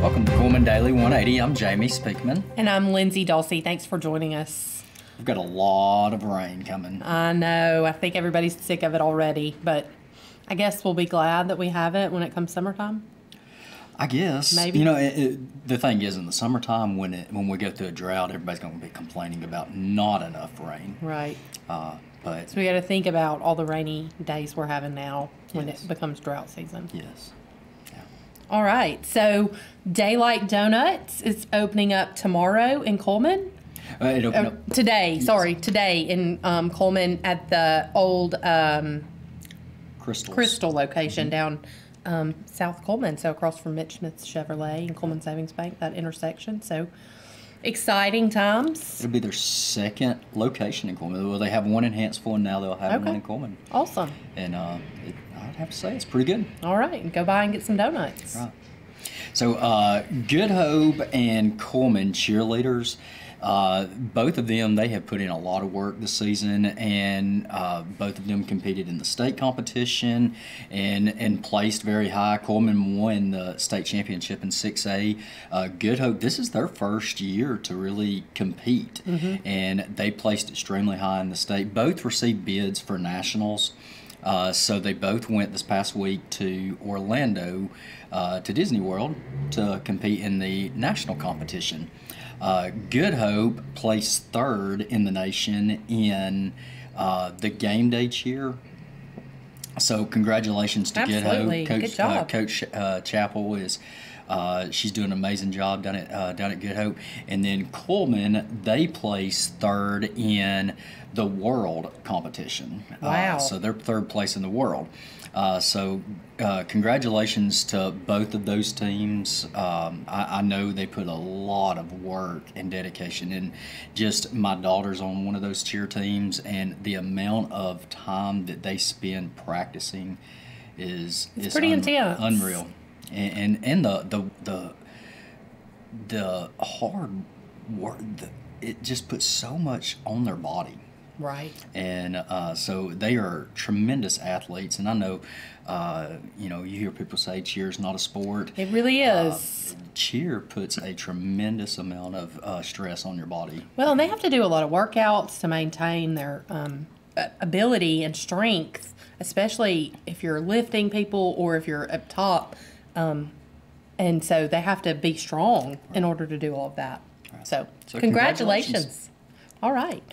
Welcome to Cullman Daily 180. I'm Jamie Speakman. And I'm Lindsay Dulcie. Thanks for joining us. We've got a lot of rain coming. I know. I think everybody's sick of it already, but I guess we'll be glad that we have it when it comes summertime. I guess. Maybe. You know, the thing is, in the summertime, when we go through a drought, everybody's going to be complaining about not enough rain. Right. But So we got to think about all the rainy days we're having now when Yes. it becomes drought season. yes. Yeah. All right. So Daylight Donuts is opening up tomorrow in Cullman. It opened up. Today in Cullman at the old Crystals. Crystal location down South Cullman, so across from Mitch Smith's Chevrolet and Cullman Savings Bank, that intersection. So exciting times. It'll be their second location in Cullman. Well, they have one in Hanceville, and now they'll have one in Cullman. Awesome. And I'd have to say it's pretty good. All right, go by and get some donuts. Right. So, Good Hope and Cullman cheerleaders, both of them, they have put in a lot of work this season, and both of them competed in the state competition and placed very high. Cullman won the state championship in 6A. Good Hope, this is their first year to really compete, and they placed extremely high in the state. Both received bids for nationals. So they both went this past week to Orlando, to Disney World, to compete in the national competition. Good Hope placed third in the nation in the game day cheer. So congratulations to Absolutely. Good Hope. Good job. Coach Chappell is. She's doing an amazing job down at Good Hope. And then Cullman, they placed third in the world competition. Wow. So they're third place in the world. So congratulations to both of those teams. I know they put a lot of work and dedication in. Just my daughter's on one of those cheer teams, and the amount of time that they spend practicing is pretty intense. unreal. And the hard work, it just puts so much on their body. Right. And so they are tremendous athletes. And I know, you hear people say cheer's not a sport. It really is. Cheer puts a tremendous amount of stress on your body. Well, and they have to do a lot of workouts to maintain their ability and strength, especially if you're lifting people or if you're up top. And so they have to be strong in order to do all of that. Right. So Congratulations. All right.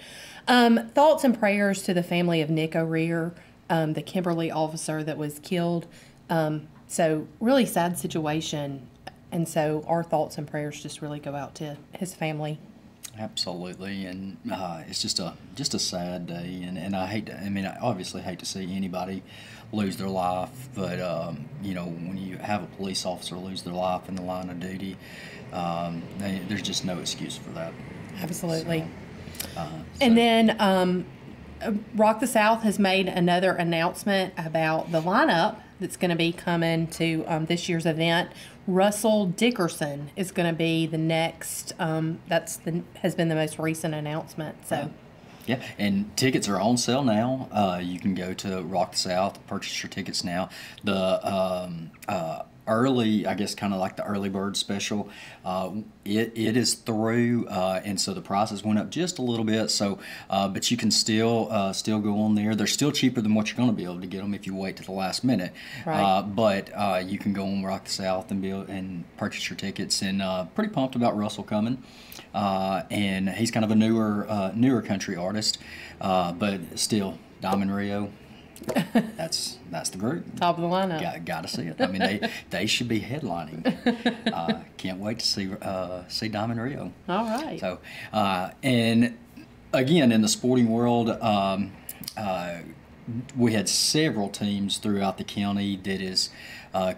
Thoughts and prayers to the family of Nick O'Rear, the Kimberly officer that was killed. So really sad situation. And so our thoughts and prayers just really go out to his family. Absolutely, and it's just a sad day, and I obviously hate to see anybody lose their life, but when you have a police officer lose their life in the line of duty, there's just no excuse for that. Absolutely. And then Rock the South has made another announcement about the lineup that's going to be coming to this year's event. Russell Dickerson is going to be the next. Has been the most recent announcement. So. Yeah, and tickets are on sale now. You can go to Rock the South, purchase your tickets now. The early, I guess, kind of like the early bird special, it is through, and so the prices went up just a little bit. So, but you can still go on there. They're still cheaper than what you're going to be able to get them if you wait to the last minute. Right. But you can go on Rock the South and purchase your tickets. And pretty pumped about Russell coming. And he's kind of a newer country artist, but still Diamond Rio. That's the group. Top of the lineup. Got to see it. I mean, they should be headlining. Can't wait to see Diamond Rio. All right. So, and again, in the sporting world, we had several teams throughout the county that is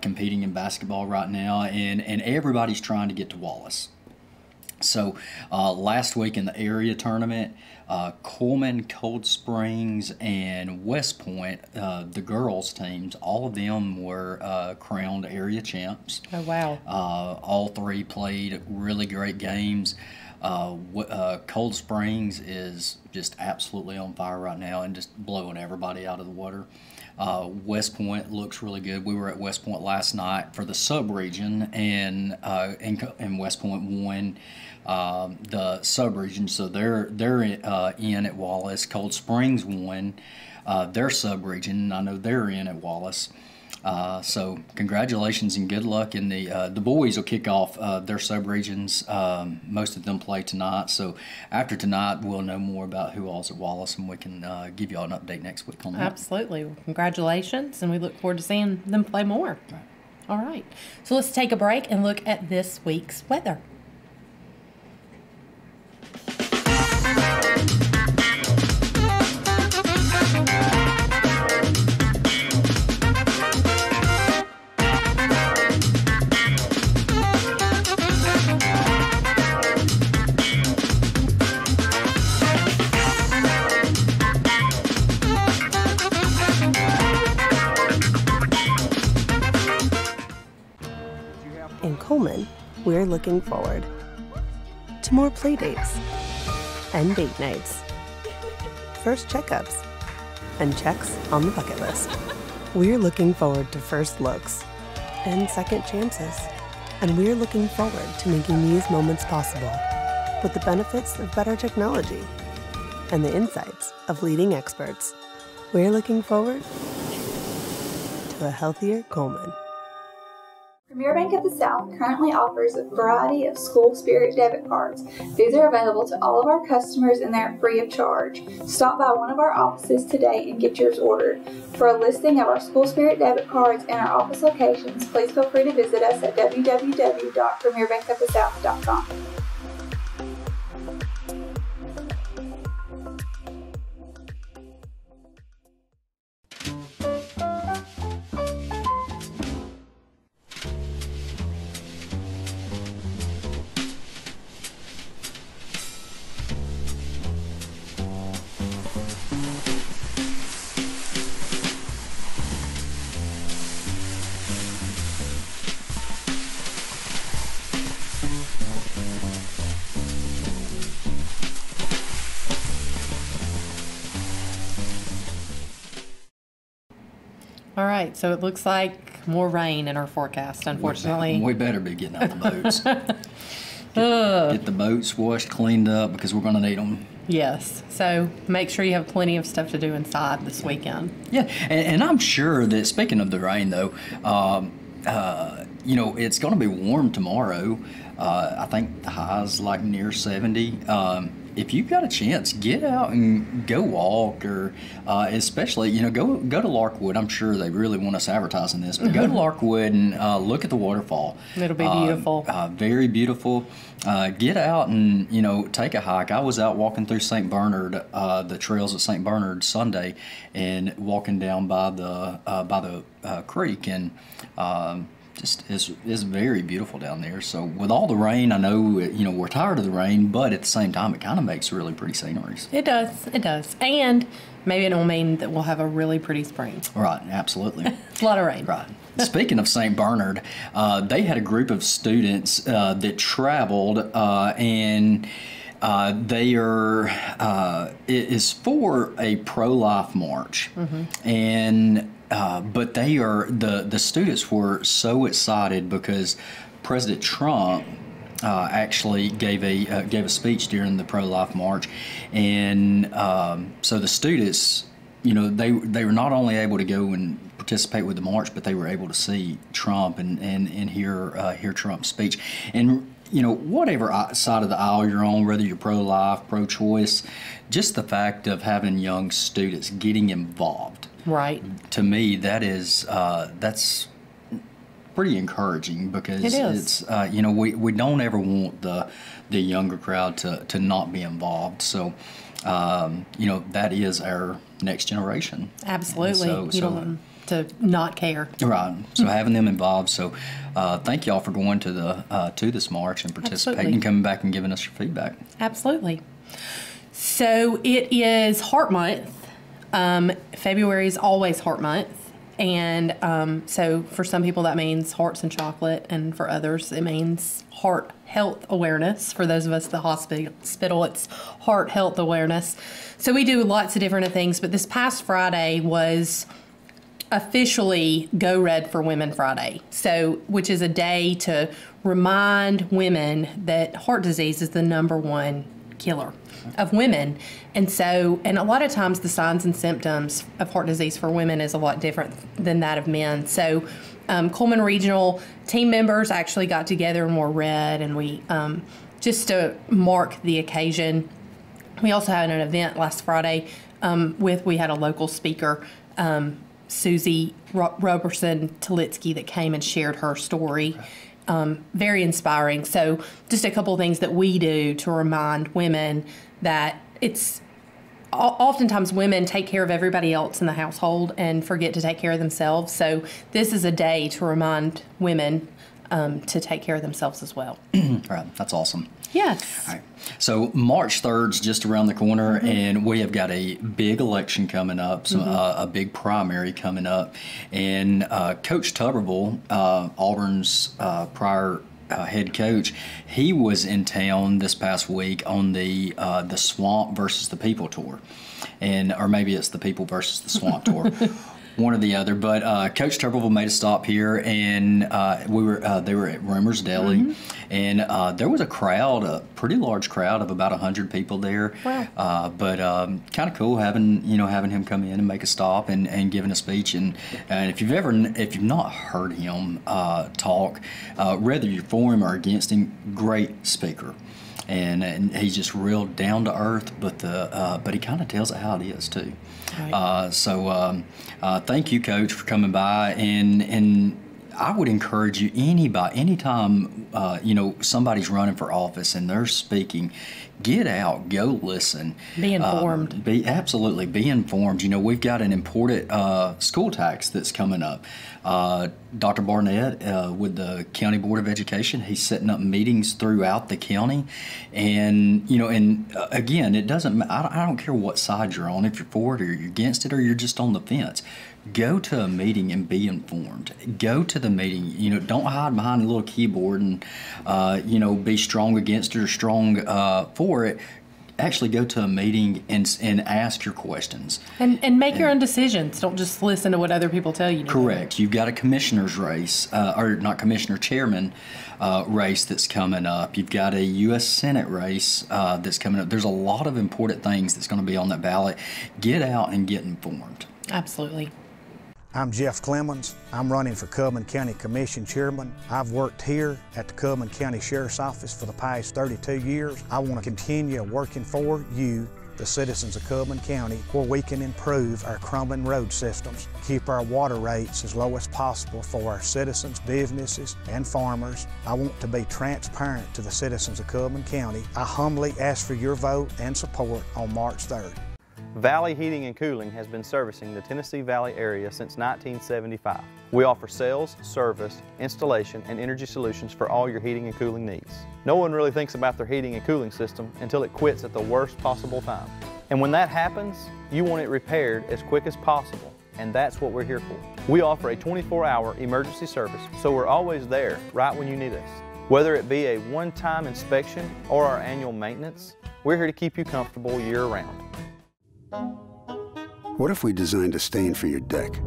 competing in basketball right now, and everybody's trying to get to Wallace. So last week in the area tournament, Cullman, Cold Springs, and West Point, the girls' teams, all of them were crowned area champs. Oh, wow. All three played really great games. Cold Springs is just absolutely on fire right now and just blowing everybody out of the water. West Point looks really good. We were at West Point last night for the sub-region, and West Point won the sub-region, so they're in at Wallace. Cold Springs won their sub-region. I know they're in at Wallace. So congratulations and good luck. And the boys will kick off their sub-regions. Most of them play tonight. So after tonight, we'll know more about who all's at Wallace, and we can give you all an update next week on that. Absolutely. Well, congratulations, and we look forward to seeing them play more. Right. All right. So let's take a break and look at this week's weather. In Cullman, we're looking forward to more play dates and date nights, first checkups, and checks on the bucket list. We're looking forward to first looks and second chances, and we're looking forward to making these moments possible with the benefits of better technology and the insights of leading experts. We're looking forward to a healthier Cullman. Premier Bank of the South currently offers a variety of school spirit debit cards. These are available to all of our customers and they're free of charge. Stop by one of our offices today and get yours ordered. For a listing of our school spirit debit cards and our office locations, please feel free to visit us at www.premierbankofthesouth.com. All right, so it looks like more rain in our forecast, unfortunately. We better be getting out the boats. Get the boats washed, cleaned up, because we're going to need them. Yes, so make sure you have plenty of stuff to do inside this weekend. Yeah, and I'm sure that, speaking of the rain, though, it's going to be warm tomorrow. I think the high's like near 70. If you've got a chance, get out and go walk, or especially, go to Larkwood. I'm sure they really want us advertising this, but go to Larkwood and look at the waterfall. It'll be beautiful. Very beautiful. Get out and, take a hike. I was out walking through St. Bernard, the trails at St. Bernard Sunday, and walking down by the creek, and just is very beautiful down there. So with all the rain, I know, we're tired of the rain, but at the same time, it kind of makes really pretty sceneries. It does. And maybe it'll mean that we'll have a really pretty spring. Right, absolutely. A lot of rain. Right. Speaking of St. Bernard, they had a group of students that traveled, and they are, it is for a pro-life march. Mm-hmm. And but they are, the students were so excited because President Trump actually gave a speech during the pro-life march, and so the students, they were not only able to go and participate with the march, but they were able to see Trump and hear Trump's speech. And whatever side of the aisle you're on, whether you're pro-life, pro-choice, just the fact of having young students getting involved, right? To me, that's pretty encouraging, because it's we don't ever want the younger crowd to not be involved. So that is our next generation. Absolutely. You don't want them to not care. Right. So having them involved. So thank y'all for going to this march and participating. Absolutely. And coming back and giving us your feedback. Absolutely. So it is Heart Month. February is always Heart Month. And so for some people that means hearts and chocolate, and for others it means heart health awareness. For those of us at the hospital, it's heart health awareness. So we do lots of different things, but this past Friday was officially Go Red for Women Friday. So, which is a day to remind women that heart disease is the #1 killer of women. And so, and a lot of times the signs and symptoms of heart disease for women is a lot different than that of men. So Cullman Regional team members actually got together and wore red, and we, just to mark the occasion. We also had an event last Friday we had a local speaker, Susie Roberson Talitsky, that came and shared her story. Very inspiring. So just a couple of things that we do to remind women that it's oftentimes women take care of everybody else in the household and forget to take care of themselves. So this is a day to remind women to take care of themselves as well. Right. That's awesome. Yes. All right. So March 3rd is just around the corner, and we have got a big election coming up, a big primary coming up. And Coach Tuberville, Auburn's prior head coach, he was in town this past week on the Swamp versus the People tour, or maybe it's the People versus the Swamp tour. One or the other, but Coach Tuberville made a stop here, and they were at Rumors Daily, and there was a pretty large crowd of about 100 people there. Wow. But kind of cool having him come in and make a stop and giving a speech. And if you've not heard him talk, whether you're for him or against him, great speaker. And he's just real down to earth, but he kind of tells it how it is too. Right. So thank you, Coach, for coming by, and I would encourage you, anytime somebody's running for office and they're speaking, get out, go listen. Be informed. Be informed. We've got an important school tax that's coming up. Dr. Barnett with the County Board of Education, he's setting up meetings throughout the county, and again, it doesn't. I don't care what side you're on, if you're for it or you're against it or you're just on the fence. Go to a meeting and be informed. Go to the meeting. Don't hide behind a little keyboard and be strong against it or strong for it. Actually go to a meeting and ask your questions. And make your own decisions. Don't just listen to what other people tell you. Correct. You've got a commissioner's race, or not commissioner, chairman race that's coming up. You've got a U.S. Senate race that's coming up. There's a lot of important things that's going to be on that ballot. Get out and get informed. Absolutely. I'm Jeff Clemens. I'm running for Cullman County Commission Chairman. I've worked here at the Cullman County Sheriff's Office for the past 32 years. I want to continue working for you, the citizens of Cullman County, where we can improve our crumbling road systems, keep our water rates as low as possible for our citizens, businesses, and farmers. I want to be transparent to the citizens of Cullman County. I humbly ask for your vote and support on March 3rd. Valley Heating and Cooling has been servicing the Tennessee Valley area since 1975. We offer sales, service, installation, and energy solutions for all your heating and cooling needs. No one really thinks about their heating and cooling system until it quits at the worst possible time. And when that happens, you want it repaired as quick as possible, and that's what we're here for. We offer a 24-hour emergency service, so we're always there right when you need us. Whether it be a one-time inspection or our annual maintenance, we're here to keep you comfortable year-round. What if we designed a stain for your deck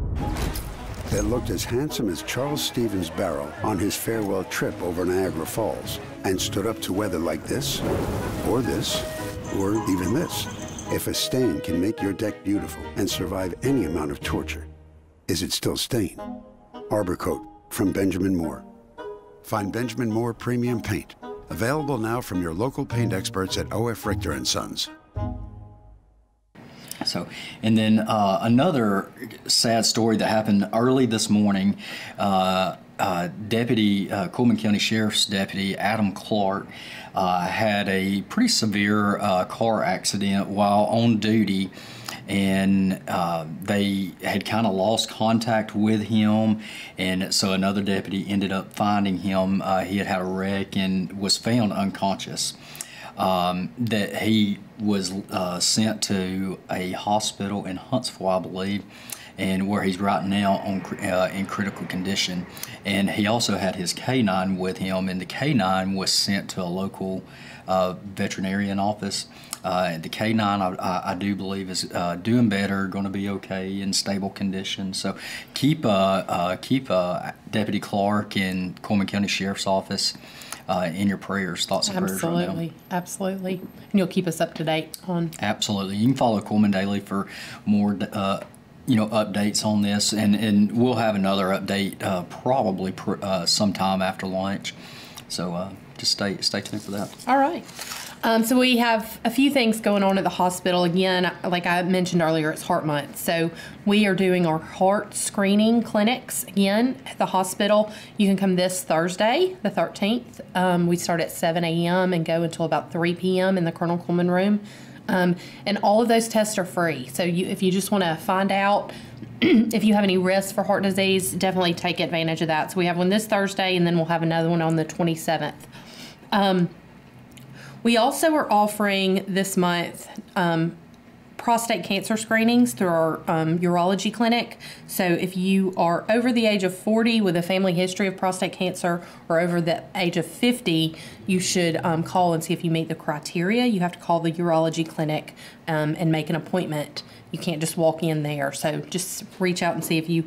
that looked as handsome as Charles Stevens' barrel on his farewell trip over Niagara Falls and stood up to weather like this, or even this? If a stain can make your deck beautiful and survive any amount of torture, is it still stain? Arbor Coat from Benjamin Moore. Find Benjamin Moore Premium Paint. Available now from your local paint experts at O.F. Richter & Sons. So, and then another sad story that happened early this morning. Cullman County Sheriff's Deputy Adam Clark had a pretty severe car accident while on duty, and they had kind of lost contact with him, and so another deputy ended up finding him. He had had a wreck and was found unconscious. That he was sent to a hospital in Huntsville, I believe, and where he's right now in critical condition. And he also had his canine with him, and the canine was sent to a local veterinarian office. The canine, I do believe, is doing better, going to be okay, in stable condition. So keep Deputy Clark and Cullman County Sheriff's Office in your prayers, thoughts and prayers right now. Absolutely, absolutely. And you'll keep us up to date on. Absolutely. You can follow Cullman Daily for more updates on this, and we'll have another update probably sometime after lunch. So just stay tuned for that. All right. So we have a few things going on at the hospital. Again, like I mentioned earlier, it's Heart Month. So we are doing our heart screening clinics again at the hospital. You can come this Thursday, the 13th. We start at 7 a.m. and go until about 3 p.m. in the Colonel Cullman room. And all of those tests are free. So if you just want to find out if you have any risk for heart disease, definitely take advantage of that. So we have one this Thursday, and then we'll have another one on the 27th. We also are offering this month prostate cancer screenings through our urology clinic. So if you are over the age of 40 with a family history of prostate cancer, or over the age of 50, you should call and see if you meet the criteria. You have to call the urology clinic and make an appointment. You can't just walk in there. So just reach out and see if you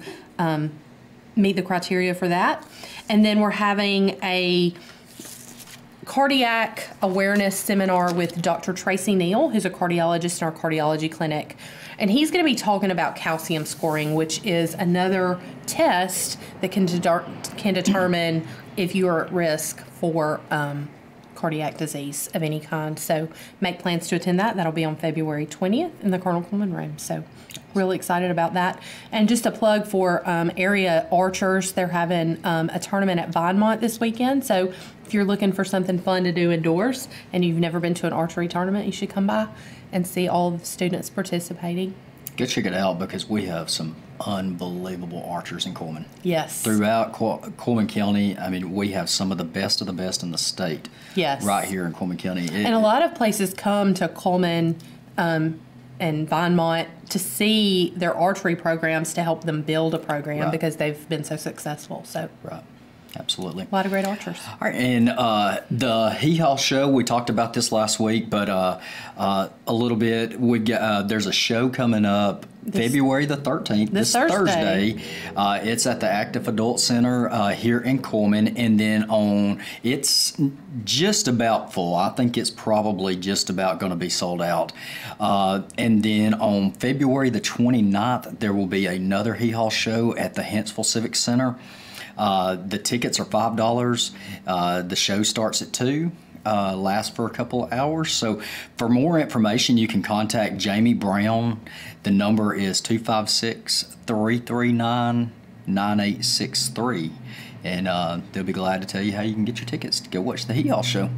meet the criteria for that. And then we're having a cardiac awareness seminar with Dr. Tracy Neal, who's a cardiologist in our cardiology clinic. And he's going to be talking about calcium scoring, which is another test that can determine if you are at risk for cardiac disease of any kind. So make plans to attend that. That'll be on February 20th in the Colonel Cullman room. So really excited about that. And just a plug for area archers. They're having a tournament at Vinemont this weekend. So if you're looking for something fun to do indoors and you've never been to an archery tournament, you should come by and see all the students participating. Go check it out, because we have some unbelievable archers in Cullman. Yes. Throughout Cullman County, I mean, we have some of the best in the state. Yes. Right here in Cullman County. And a lot of places come to Cullman and Vinemont to see their archery programs to help them build a program, right, because they've been so successful. So right. Absolutely. A lot of great archers. All right, and the Hee Haw show, we talked about this last week, but a little bit. We got there's a show coming up February the 13th, this Thursday. It's at the Active Adult Center here in Cullman, and then it's just about full. I think it's probably just about going to be sold out. And then on February the 29th, there will be another Hee Haw show at the Huntsville Civic Center. The tickets are $5. The show starts at 2. Lasts for a couple of hours. So for more information, you can contact Jamie Brown. The number is 256-339-9863. And they'll be glad to tell you how you can get your tickets to go watch the Hee Haw show.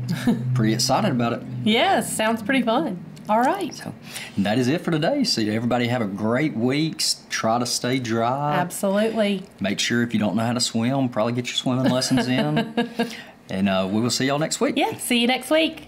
Pretty excited about it. Yes, sounds pretty fun. All right. So that is it for today. So everybody have a great week. Try to stay dry. Absolutely. Make sure if you don't know how to swim, probably get your swimming lessons in. And we will see y'all next week. Yeah, see you next week.